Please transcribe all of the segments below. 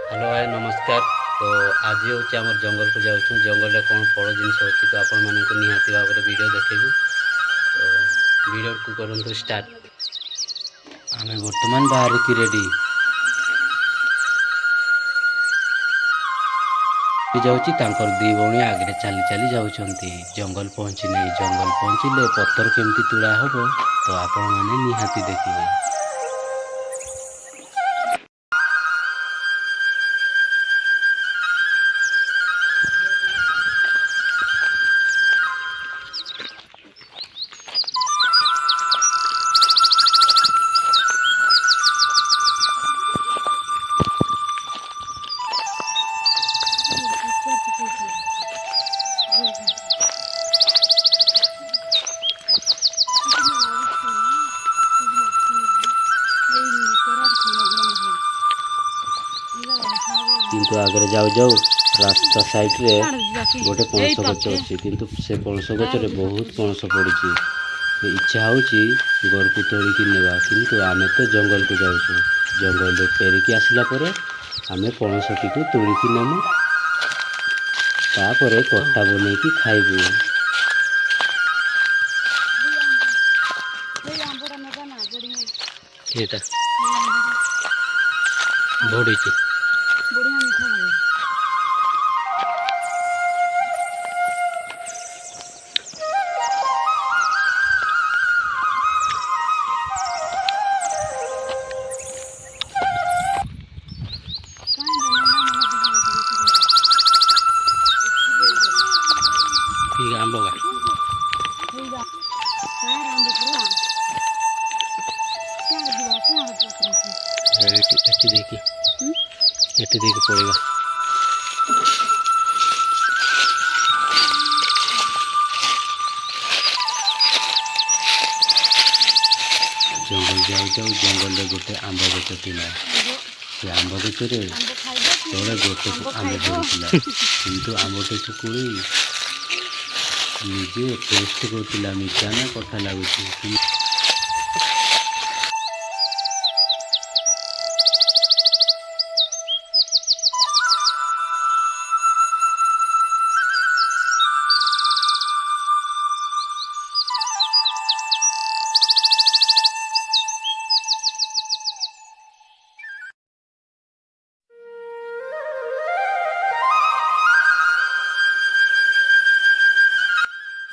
Hello भाई नमस्कार। तो आज हूँ आम जंगल को जाऊँ जंगल में कौन फल जिनस अच्छी तो आपण मानक निहाती भाव में वीडियो देखू। तो वीडियो को करूँ स्टार्ट। आम बर्तमान बाहर की रेडी जाऊँगी दी भौणी आगे चली चली जाऊँगी जंगल पहुँची नहीं जंगल पहुँचले पत्थर केमती तुड़ा हम तो आपण मैंने निहाती देखिए। किंतु आगे जाऊ जाऊ रास्ता साइड रे गोटे पणस गच अच्छी किंतु से पणस गचरे बहुत पणस पड़ी। इच्छा होची घर को तोड़िकी नेबा किंतु आमे तो जंगल को जाऊँ जंगल फेरिकी आसला परे आमे पणस टी को तोड़िकी नेमु तापरे कट्टा बनैकी खाइबू। एटा बढिची बढ़िया मीठा लगे। ठीक है आंबो देखी पड़ेगा। जंगल जाऊ जाऊ जंगल गोटे आंब गच था से आंब गचरे तले गोटे आंब पड़ा किंतु आंबटे चुकुड़ी निजे टेस्ट करूला मीठा ना कठा लगुच।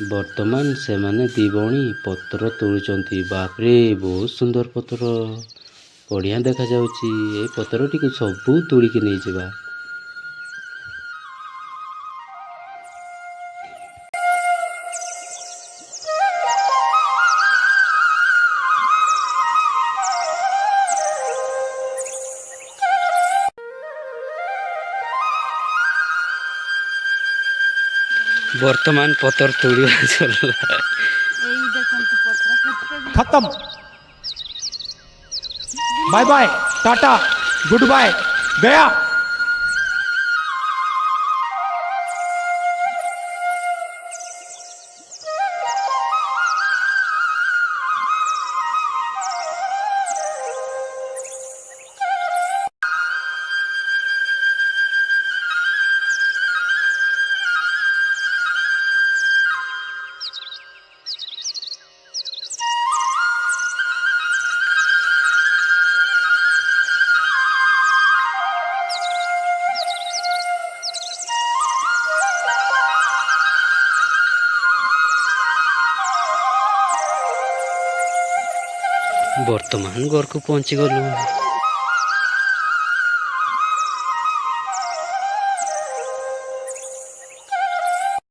बर्तमान से माने दी भौणी पत्र तोड़ुचंती। बापरे बहुत सुंदर पत्र बढ़िया देखा जाउची। ए पत्र टी सबू तोड़िकी नहीं जावा। वर्तमान पत्थर तोड़ी चल खत्म। Bye bye tata goodbye गया। वर्तमान घर को पहुँची गलु।